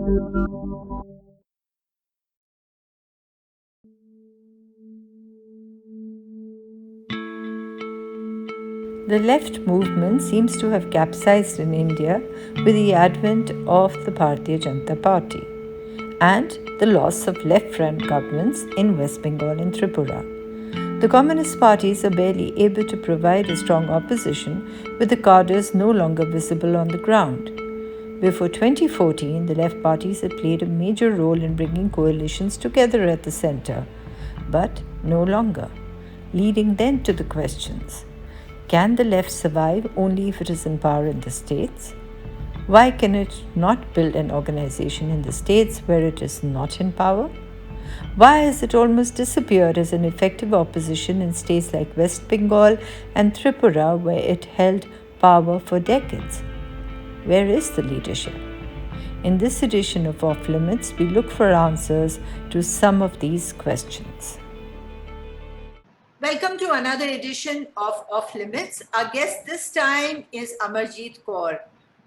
The left movement seems to have capsized in India with the advent of the Bharatiya Janata Party and the loss of left-front governments in West Bengal and Tripura. The communist parties are barely able to provide a strong opposition with the cadres no longer visible on the ground. Before 2014, the left parties had played a major role in bringing coalitions together at the center, but no longer, leading then to the questions. Can the left survive only if it is in power in the states? Why can it not build an organization in the states where it is not in power? Why has it almost disappeared as an effective opposition in states like West Bengal and Tripura, where it held power for decades? Where is the leadership? In this edition of Off Limits, we look for answers to some of these questions. Welcome to another edition of Off Limits. Our guest this time is Amarjeet Kaur,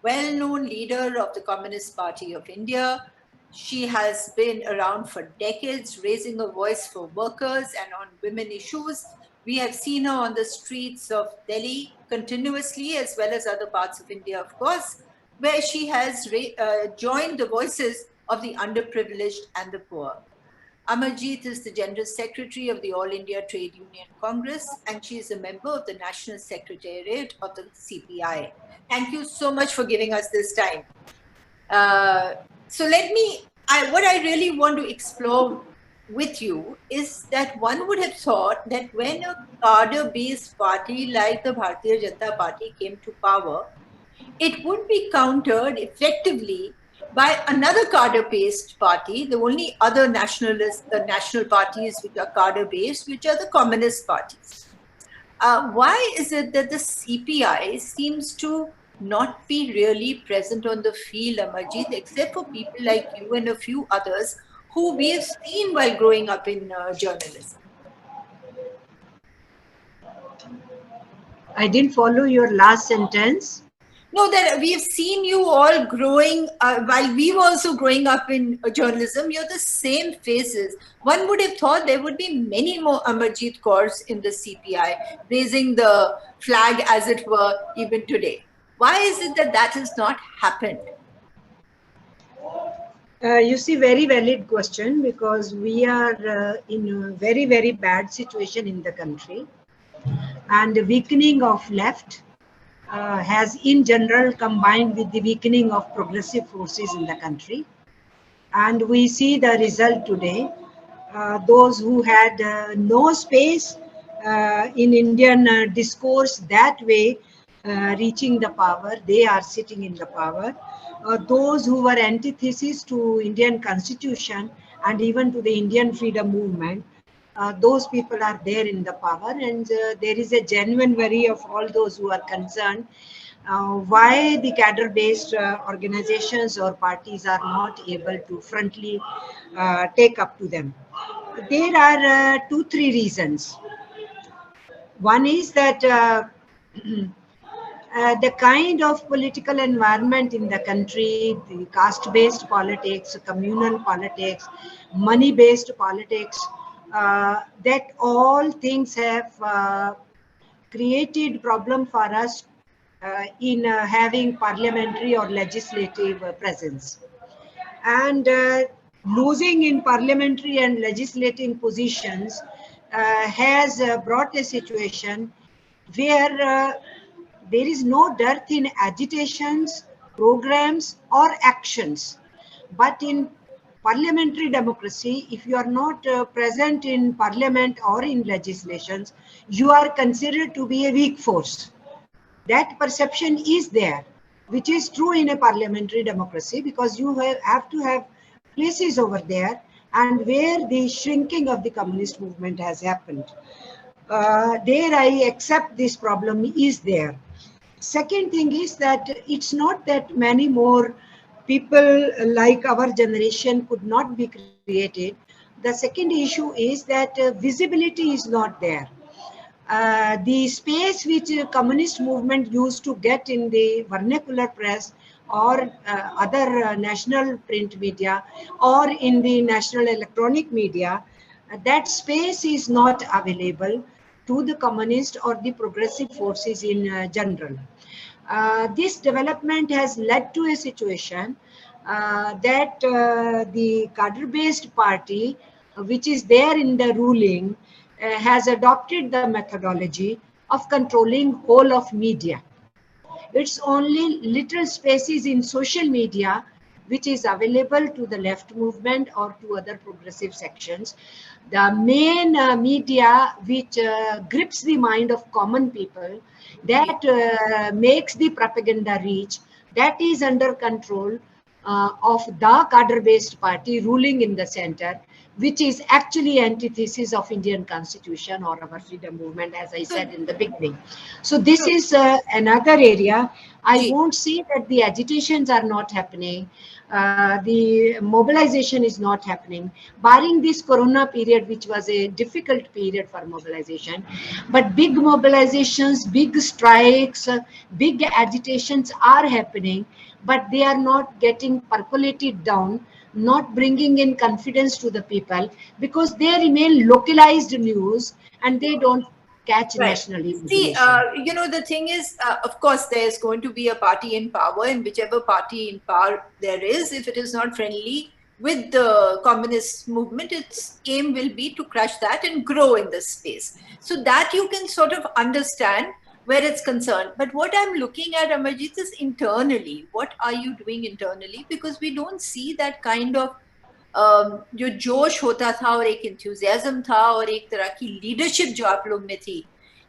well-known leader of the Communist Party of India. She has been around for decades, raising a voice for workers and on women issues. We have seen her on the streets of Delhi continuously, as well as other parts of India, of course, where she has joined the voices of the underprivileged and the poor. Amarjeet is the General Secretary of the All India Trade Union Congress, and she is a member of the National Secretariat of the CPI. Thank you so much for giving us this time. What I really want to explore with you is that one would have thought that when a cadre-based party like the Bharatiya Janata Party came to power, it would be countered effectively by another cadre-based party, the only other the national parties which are cadre-based, which are the communist parties. Why is it that the CPI seems to not be really present on the field, Amarjeet, except for people like you and a few others who we have seen while growing up in journalism? I didn't follow your last sentence. No, that we have seen you all growing, while we were also growing up in journalism, you're the same faces. One would have thought there would be many more Amarjeet Kaurs in the CPI, raising the flag, as it were, even today. Why is it that that has not happened? You see, very valid question, because we are in a very, very bad situation in the country. And the weakening of left has in general combined with the weakening of progressive forces in the country. And we see the result today. Those who had no space in Indian discourse that way, reaching the power, they are sitting in the power. Those who were antithesis to Indian constitution and even to the Indian freedom movement, those people are there in the power, and there is a genuine worry of all those who are concerned why the cadre-based organizations or parties are not able to frontally take up to them. There are 2-3 reasons. One is that the kind of political environment in the country, the caste-based politics, communal politics, money-based politics, that all things have created problem for us in having parliamentary or legislative presence. And losing in parliamentary and legislative positions has brought a situation where there is no dearth in agitations, programs, or actions. But in parliamentary democracy, if you are not present in parliament or in legislations, you are considered to be a weak force. That perception is there, which is true in a parliamentary democracy, because you have to have places over there, and where the shrinking of the communist movement has happened. There I accept this problem is there. Second thing is that it's not that many more people like our generation could not be created. The second issue is that visibility is not there. The space which communist movement used to get in the vernacular press or other national print media or in the national electronic media, that space is not available to the communist or the progressive forces in general. This development has led to a situation that the cadre-based party, which is there in the ruling, has adopted the methodology of controlling whole of media. It's only little spaces in social media which is available to the left movement or to other progressive sections. The main media which grips the mind of common people, that makes the propaganda reach, that is under control of the cadre-based party ruling in the center, which is actually antithesis of Indian Constitution or our freedom movement, as I said in the beginning. So this So, is another area. I Ji, won't say that the agitations are not happening. The mobilization is not happening, barring this corona period, which was a difficult period for mobilization. But big mobilizations, big strikes, big agitations are happening, but they are not getting percolated down, not bringing in confidence to the people, because they remain localized news and they don't catch right. national See, imagination. the thing is, of course, there's going to be a party in power, and whichever party in power there is, if it is not friendly with the communist movement, its aim will be to crush that and grow in this space. So that you can sort of understand where it's concerned. But what I'm looking at, Amarjit, is internally. What are you doing internally? Because we don't see that kind of जो जोश होता था और एक enthusiasm था और एक तरह की लीडरशिप जो आप लोग में थी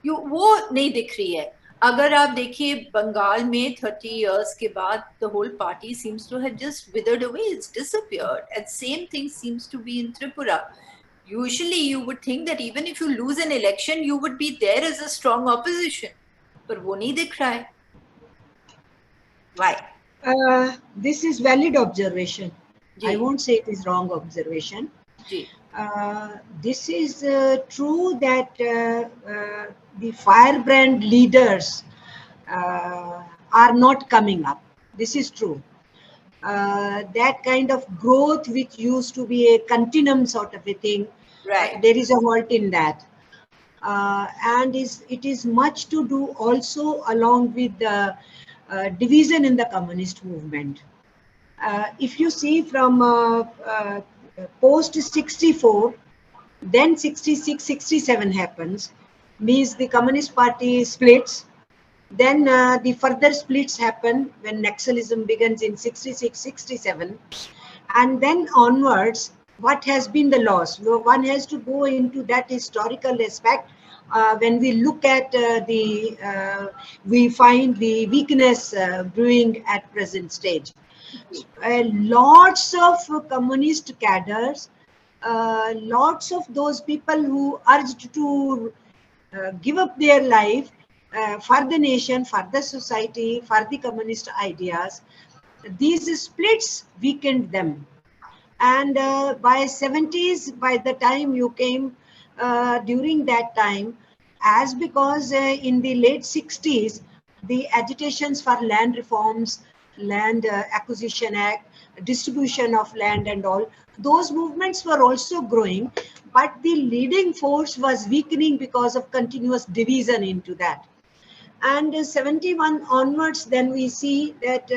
वो नहीं दिख रही है. अगर आप देखिए बंगाल में 30 years के बाद the whole party seems to have just withered away, it's disappeared, and same thing seems to be in Tripura. Usually you would think that even if you lose an election you would be there as a strong opposition, पर वो नहीं दिख रहा है. Why? This is valid observation. Ji I won't say it is wrong observation. Ji This is true that the firebrand leaders are not coming up. This is true. That kind of growth, which used to be a continuum sort of a thing, right. there is a halt in that. And it is much to do also along with the division in the communist movement. If you see from post 64, then 66, 67 happens, means the Communist Party splits. Then the further splits happen when Naxalism begins in 66, 67. And then onwards, what has been the loss? One has to go into that historical aspect. When we look at we find the weakness brewing at present stage. Lots of communist cadres, lots of those people who urged to give up their life for the nation, for the society, for the communist ideas, these splits weakened them. And by 70s, by the time you came, during that time, as because in the late 60s, the agitations for land reforms, land acquisition act, distribution of land and all, those movements were also growing, but the leading force was weakening because of continuous division into that. And 71 onwards, then we see that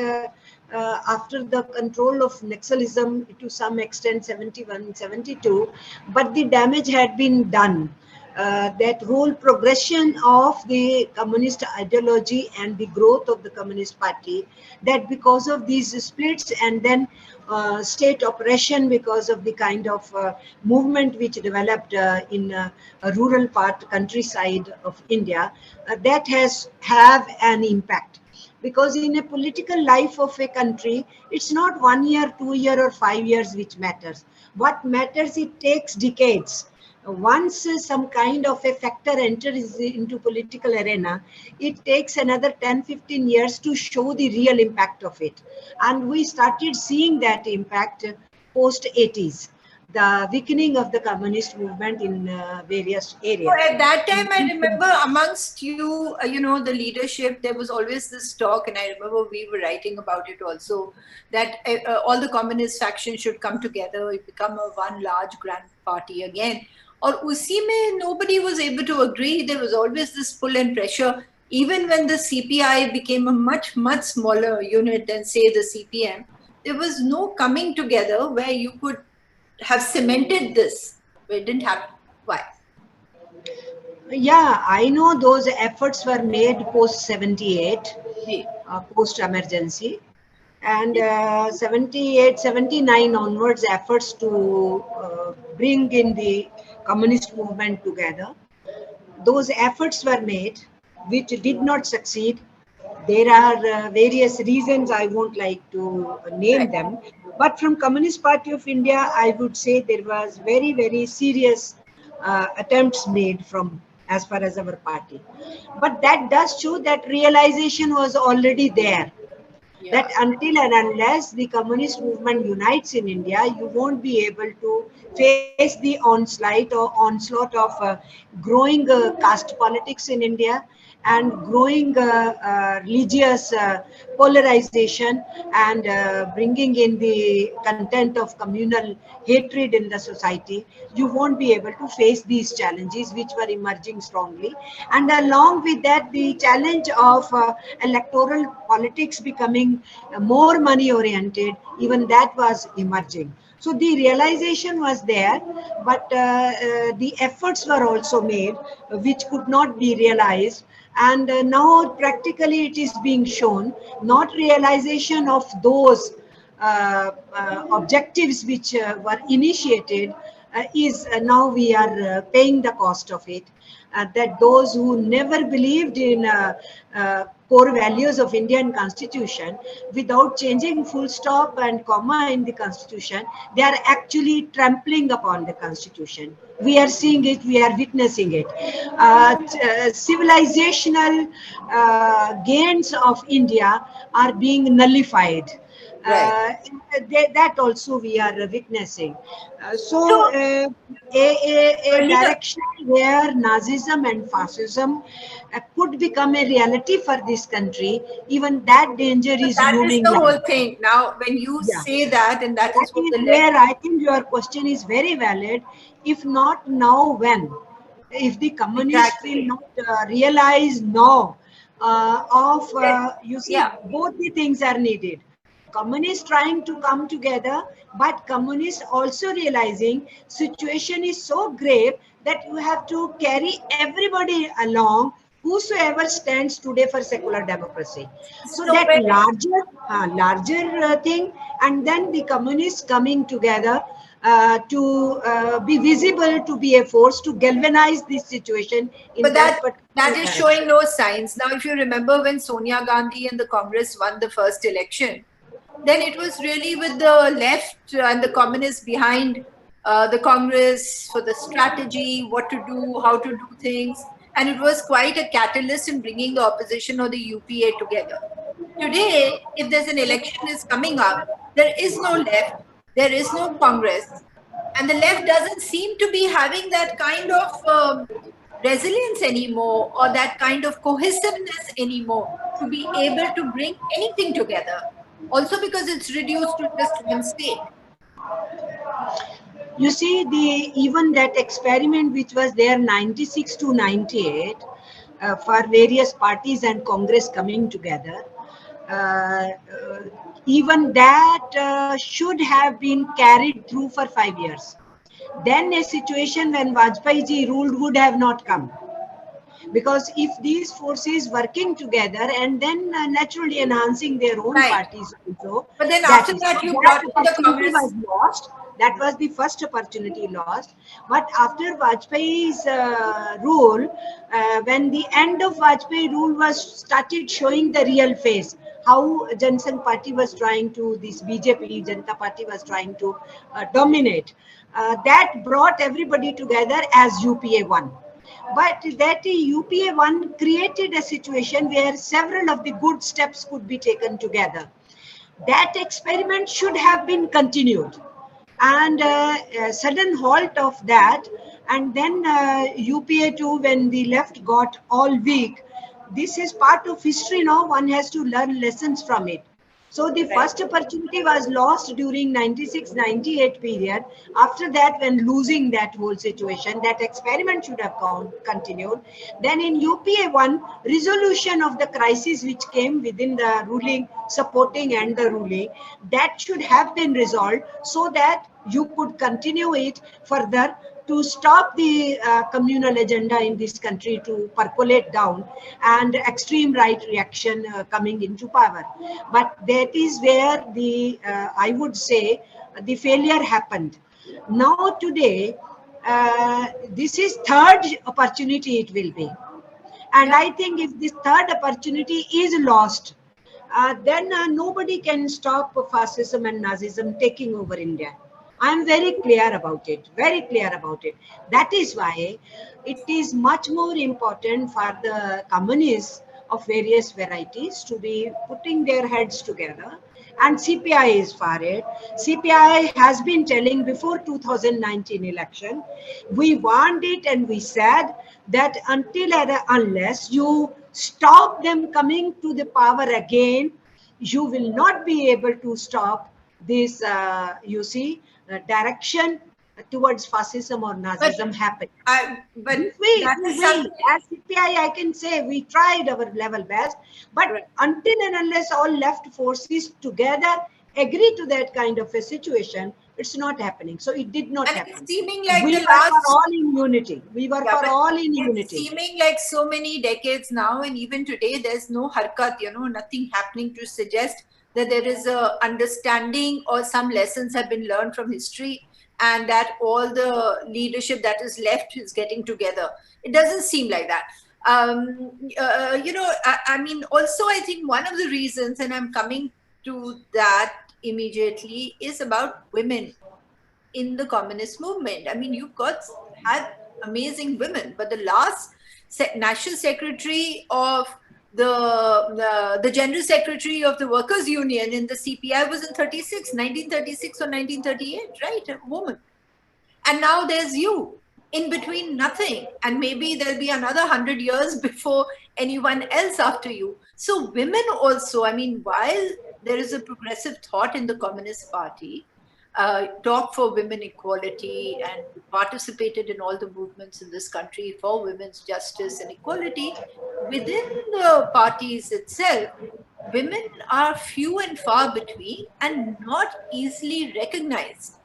after the control of Naxalism to some extent 71, 72, but the damage had been done. That whole progression of the communist ideology and the growth of the Communist Party, that because of these splits and then state oppression because of the kind of movement which developed in a rural part, countryside of India, that has have an impact. Because in a political life of a country, it's not 1 year, 2 year or 5 years which matters. What matters, it takes decades. Once some kind of a factor enters into political arena, it takes another 10-15 years to show the real impact of it. And we started seeing that impact post 80s. the weakening of the communist movement in various So areas. at that time, I remember amongst you, the leadership, there was always this talk, and I remember we were writing about it also, that all the communist factions should come together, become a one large grand party again. Or usi mein nobody was able to agree. There was always this pull and pressure. Even when the CPI became a much, much smaller unit than, say, the CPM, there was no coming together where you could have cemented this. It didn't happen. Why? Yeah, I know those efforts were made post 78, Ji. post emergency, and 78, 79 onwards, efforts to bring in the communist movement together. Those efforts were made, which did not succeed. There are various reasons, I won't like to name Right. them. But from Communist Party of India, I would say there was very, very serious attempts made from as far as our party. But that does show that realization was already there, Yeah. that until and unless the communist movement unites in India, you won't be able to face the onslaught of growing caste politics in India and growing religious polarization and bringing in the content of communal hatred in the society. You won't be able to face these challenges which were emerging strongly. And along with that, the challenge of electoral politics becoming more money oriented, even that was emerging. So the realization was there, but the efforts were also made, which could not be realized. And now practically it is being shown, not realization of those objectives which were initiated is now we are paying the cost of it. That those who never believed in core values of Indian Constitution, without changing full stop and comma in the Constitution, they are actually trampling upon the Constitution. We are seeing it, we are witnessing it. Civilizational gains of India are being nullified. Right. Uh, that also we are witnessing. So A earlier, direction where Nazism and fascism could become a reality for this country, even that danger so is that is looming the large. whole thing. Now, when you Yeah. say that, and that That is what is the left, where I think your question is very valid. If not now, when? If the communists will exactly. not realize now That, you see, yeah. both the things are needed. Communists trying to come together, but communists also realizing situation is so grave that you have to carry everybody along, whosoever stands today for secular democracy. So So that when larger thing, and then the communists coming together to be visible, to be a force to galvanize this situation in but that that particular is direction. showing no signs. Now, if you remember when Sonia Gandhi and the Congress won the first election, then it was really with the left and the communists behind the Congress for the strategy, what to do, how to do things. And it was quite a catalyst in bringing the opposition or the UPA together. Today, if there's an election is coming up, there is no left, there is no Congress, and the left doesn't seem to be having that kind of resilience anymore or that kind of cohesiveness anymore to be able to bring anything together. Also, because it's reduced to just one state. You see, the even that experiment which was there 96 to 98 for various parties and Congress coming together, uh, uh, even that should have been carried through for 5 years. Then a situation when Vajpayee ji ruled would have not come, because if these forces working together and then naturally enhancing their own Right. parties also, But then that after is, that, you that brought in the opportunity Congress. was lost. That was the first opportunity lost. But after Vajpayee's rule, when the end of Vajpayee rule was started showing the real face, how Jansangh Party was trying to, this BJP Janata Party was trying to dominate, that brought everybody together as UPA won. But that UPA 1 created a situation where several of the good steps could be taken together. That experiment should have been continued. and a sudden halt of that, and then UPA too, when the left got all weak. This is part of history now. One has to learn lessons from it. So the Right. first opportunity was lost during 96-98 period. After that, when losing that whole situation, that experiment should have continued. Then in UPA 1, resolution of the crisis which came within the ruling, supporting and the ruling, that should have been resolved so that you could continue it further to stop the communal agenda in this country to percolate down and extreme right reaction coming into power. But that is where the, I would say, the failure happened. Now today, this is third opportunity it will be. And Yeah. I think if this third opportunity is lost, then nobody can stop fascism and Nazism taking over India. I'm very clear about it, very clear about it. That is why it is much more important for the communists of various varieties to be putting their heads together. And CPI is for it. CPI has been telling before 2019 election, we want it and we said that until and unless you stop them coming to the power again, you will not be able to stop this, you see, direction towards fascism or But Nazism happening. but that We is will. something. As CPI, I can say we tried our level best, but Right. until and unless all left forces together agree to that kind of a situation, it's not happening. So it did not And it's happen. seeming like We the were for last. all in unity. We were Yeah, for but all in it's unity. seeming like so many decades now, and even today, there's no harkat, nothing happening to suggest that there is a understanding or some lessons have been learned from history, and that all the leadership that is left is getting together. It doesn't seem like that. I mean, also, I think one of the reasons, and I'm coming to that immediately, is about women in the communist movement. I mean, you've got had amazing women, but the last national secretary of the general secretary of the workers union in the CPI was in 1936 or 1938, right? A woman. And now there's you in between, nothing, and maybe there'll be another 100 years before anyone else after you. So women also, I mean, while there is a progressive thought in the Communist Party, talk for women equality and participated in all the movements in this country for women's justice and equality, within the parties itself, women are few and far between and not easily recognized.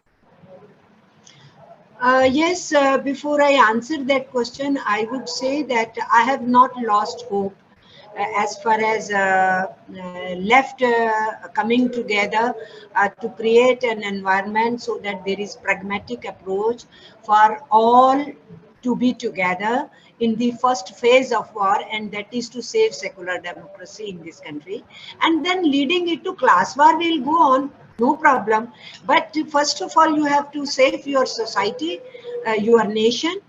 Yes, before I answer that question, I would say that I have not lost hope as far as left coming together to create an environment so that there is pragmatic approach for all to be together in the first phase of war, and that is to save secular democracy in this country, and then leading it to class war will go on, no problem. But first of all, you have to save your society, your nation,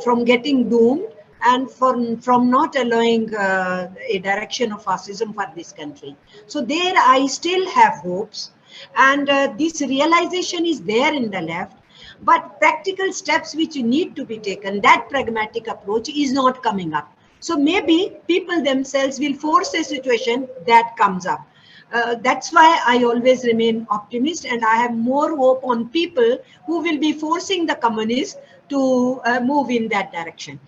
from getting doomed, and from not allowing a direction of fascism for this country. So there I still have hopes, and this realization is there in the left, but practical steps which need to be taken, that pragmatic approach is not coming up. So maybe people themselves will force a situation that comes up. That's why I always remain optimist, and I have more hope on people who will be forcing the communists to move in that direction.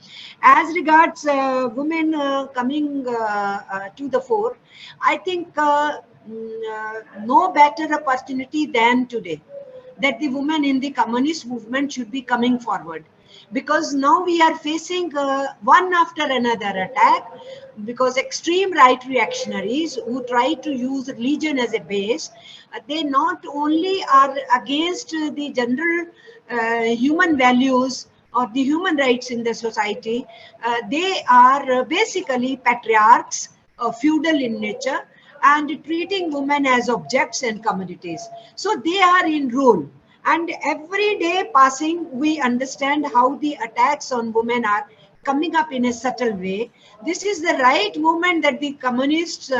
As regards women coming to the fore, I think no better opportunity than today that the women in the communist movement should be coming forward, because now we are facing one after another attack, because extreme right reactionaries who try to use religion as a base, they not only are against the general human values or the human rights in the society, they are basically patriarchs, feudal in nature, and treating women as objects and commodities. So they are in rule. And every day passing, we understand how the attacks on women are coming up in a subtle way. This is the right movement that the communists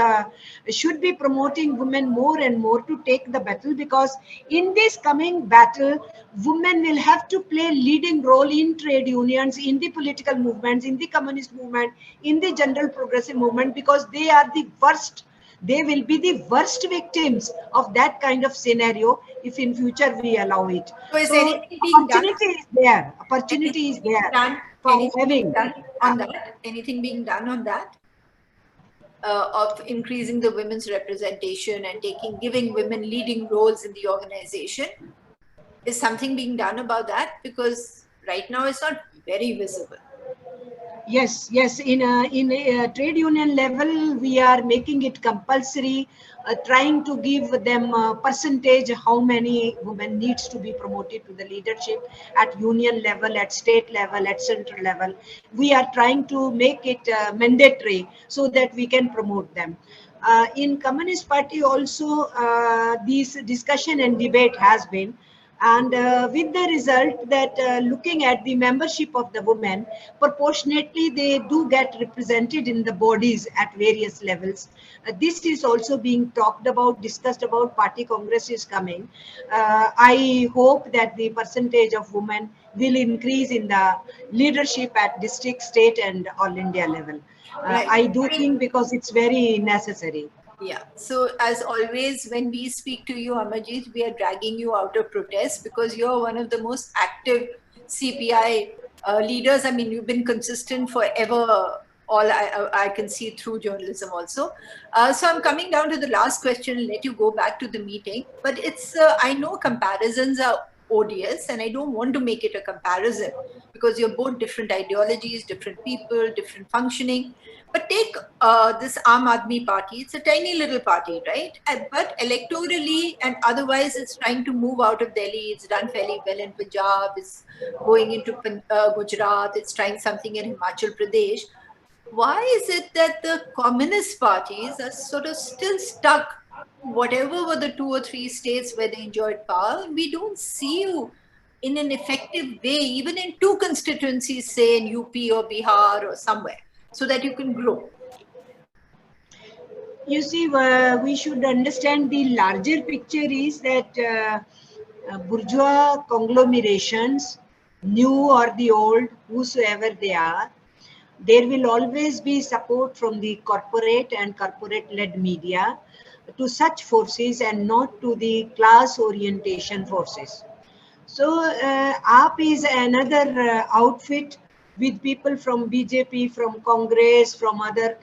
should be promoting women more and more to take the battle, because in this coming battle, women will have to play leading role in trade unions, in the political movements, in the communist movement, in the general progressive movement, because they are the worst. They will be the worst victims of that kind of scenario if in future we allow it. So is So anything being done? opportunity is there. Opportunity Anything is being there done? for Anything being having. done on that? Anything being done on that? Of increasing the women's representation and giving women leading roles in the organization? Is something being done about that? Because right now it's not very visible. Yes, yes. In a trade union level, we are making it compulsory, trying to give them a percentage how many women needs to be promoted to the leadership at union level, at state level, at central level. We are trying to make it mandatory so that we can promote them. In Communist Party also, this discussion and debate has been, and with the result that looking at the membership of the women, proportionately they do get represented in the bodies at various levels. This is also being talked about, discussed about. Party congress is coming. I hope that the percentage of women will increase in the leadership at district, state and all India level. Right. I do I mean, think because it's very necessary. yeah. So as always, when we speak to you, Amarjeet, we are dragging you out of protest because you're one of the most active CPI leaders. I mean, you've been consistent forever. All I can see through journalism also. So I'm coming down to the last question and let you go back to the meeting. But it's I know comparisons are odious, and I don't want to make it a comparison because you're both different ideologies, different people, different functioning. But take this Aam Aadmi Party, it's a tiny little party, right? But electorally and otherwise, it's trying to move out of Delhi. It's done fairly well in Punjab, it's going into Gujarat, it's trying something in Himachal Pradesh. Why is it that the communist parties are sort of still stuck, whatever were the 2 or 3 states where they enjoyed power? We don't see you in an effective way, even in 2 constituencies, say in UP or Bihar or somewhere, so that you can grow. You see, we should understand the larger picture is that bourgeois conglomerations, new or the old, whosoever they are, there will always be support from the corporate and corporate-led media to such forces and not to the class orientation forces. So AAP is another outfit with people from BJP, from Congress, from other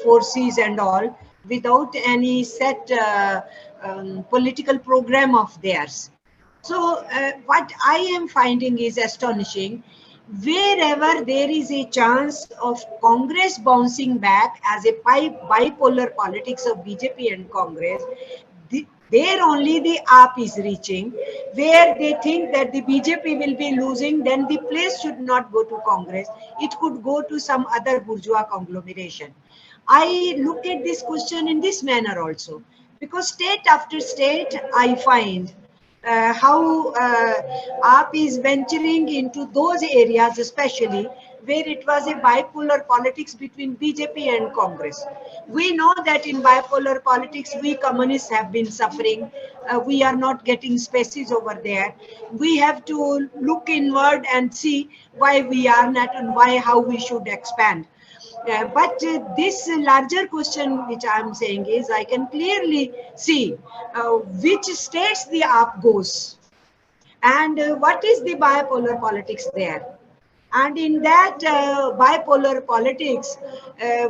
forces and all, without any set political program of theirs. So what I am finding is astonishing. Wherever there is a chance of Congress bouncing back as a bipolar politics of BJP and Congress, there only the AAP is reaching, where they think that the BJP will be losing, then the place should not go to Congress. It could go to some other bourgeois conglomeration. I look at this question in this manner also, because state after state, I find how AAP is venturing into those areas, especially where it was a bipolar politics between BJP and Congress. We know that in bipolar politics, we communists have been suffering. We are not getting spaces over there. We have to look inward and see why we are not and why, how we should expand. But this larger question which I am saying is, I can clearly see which states the AAP goes and what is the bipolar politics there. And in that bipolar politics,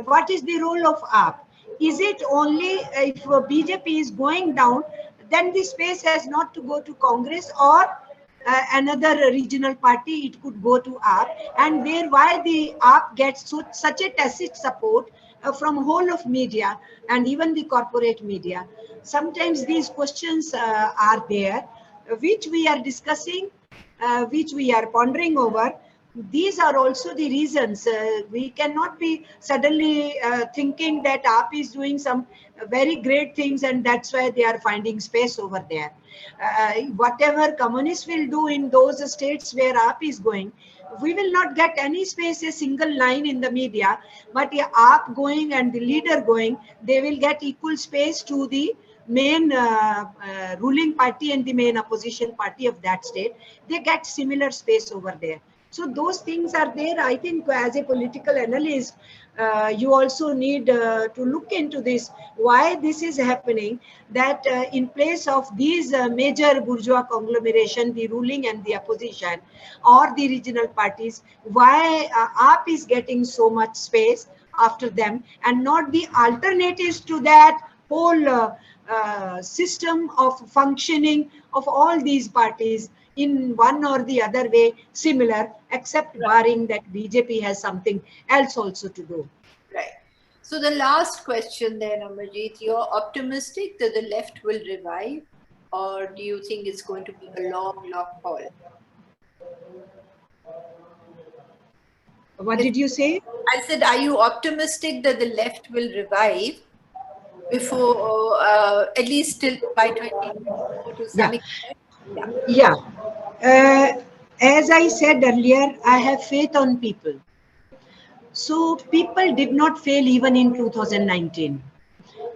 what is the role of AAP? Is it only if BJP is going down, then the space has not to go to Congress or another regional party, it could go to AAP, and where why the AAP gets such a tacit support from whole of media and even the corporate media. Sometimes these questions are there, which we are discussing, which we are pondering over. these are also the reasons. We cannot be suddenly thinking that AAP is doing some very great things and that's why they are finding space over there. Whatever communists will do in those states where AAP is going, we will not get any space, a single line in the media, but the AAP going and the leader going, they will get equal space to the main ruling party and the main opposition party of that state. They get similar space over there. So those things are there. I think as a political analyst, you also need to look into this, why this is happening, that in place of these major bourgeois conglomeration, the ruling and the opposition or the regional parties, why AAP is getting so much space after them and not the alternatives to that whole system of functioning of all these parties in one or the other way similar, except barring that BJP has something else also to do. Right. So the last question then, Amarjeet, you're optimistic that the left will revive, or do you think it's going to be a long, long haul? What did you say? I said, are you optimistic that the left will revive before, at least till by 2024 to some Yeah. extent? Yeah. Yeah. As I said earlier, I have faith on people. So people did not fail even in 2019.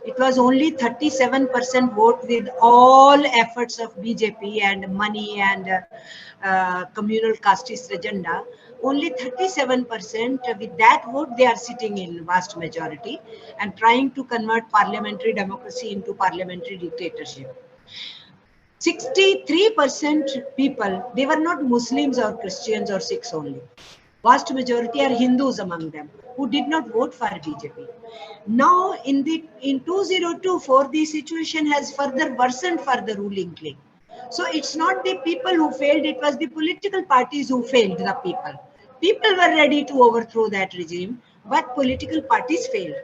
It was only 37% vote with all efforts of BJP and money and communal casteist agenda. Only 37% with that vote they are sitting in vast majority and trying to convert parliamentary democracy into parliamentary dictatorship. 63% people, they were not Muslims or Christians or Sikhs only. Vast majority are Hindus among them who did not vote for BJP. Now in 2024, the situation has further worsened for the ruling clique. So it's not the people who failed, it was the political parties who failed the people. People were ready to overthrow that regime, but political parties failed.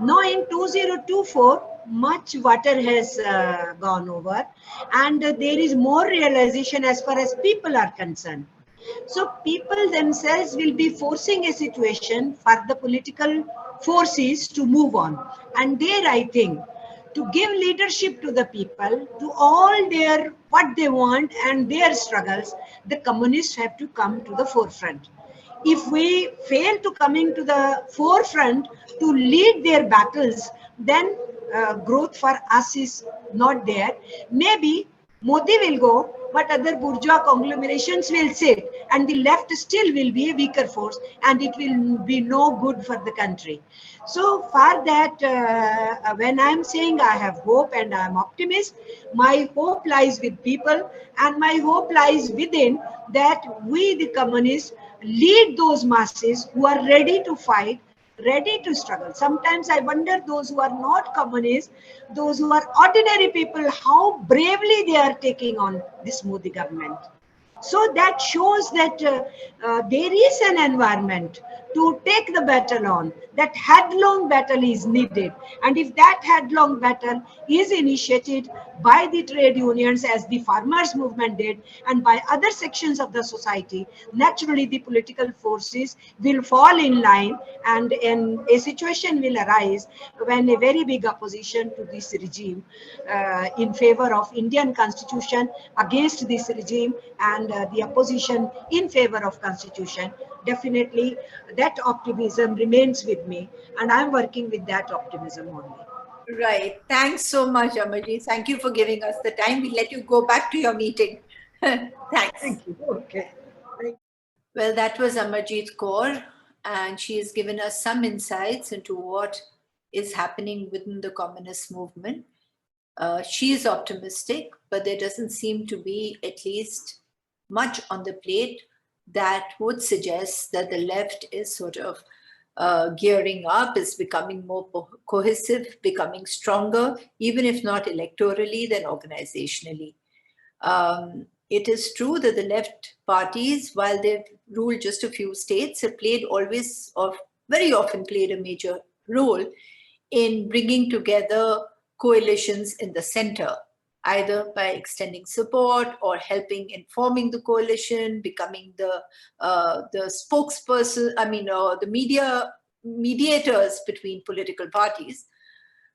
Now in 2024, much water has gone over, and there is more realization as far as people are concerned. So people themselves will be forcing a situation for the political forces to move on. And there I think to give leadership to the people, to all their what they want and their struggles, the communists have to come to the forefront. If we fail to coming to the forefront to lead their battles, then growth for us is not there. Maybe Modi will go, but other bourgeois conglomerations will sit, and the left still will be a weaker force, and it will be no good for the country. So for that, when I'm saying I have hope and I'm optimist, my hope lies with people, and my hope lies within that we, the communists, lead those masses who are ready to fight, ready to struggle. Sometimes I wonder those who are not communists, those who are ordinary people, how bravely they are taking on this Modi government. So that shows that there is an environment to take the battle on. That headlong battle is needed. And if that headlong battle is initiated by the trade unions as the farmers movement did and by other sections of the society, naturally the political forces will fall in line and a situation will arise when a very big opposition to this regime in favor of Indian constitution against this regime and the opposition in favor of constitution, definitely that optimism remains with me and I'm working with that optimism only. Right. Thanks so much, Amarjeet. Thank you for giving us the time. We'll let you go back to your meeting. Thanks. Thank you. Okay. Well, that was Amarjeet Kaur, and she has given us some insights into what is happening within the communist movement. She is optimistic, but there doesn't seem to be at least much on the plate that would suggest that the left is sort of gearing up, is becoming more cohesive, becoming stronger, even if not electorally, then organizationally. It is true that the left parties, while they've ruled just a few states, have played always, or very often played a major role in bringing together coalitions in the center. either by extending support or helping informing the coalition, becoming the spokesperson, the mediators between political parties.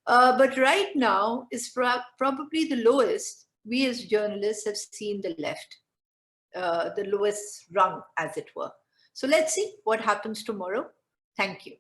But right now is probably the lowest we as journalists have seen the left, the lowest rung, as it were. So let's see what happens tomorrow. Thank you.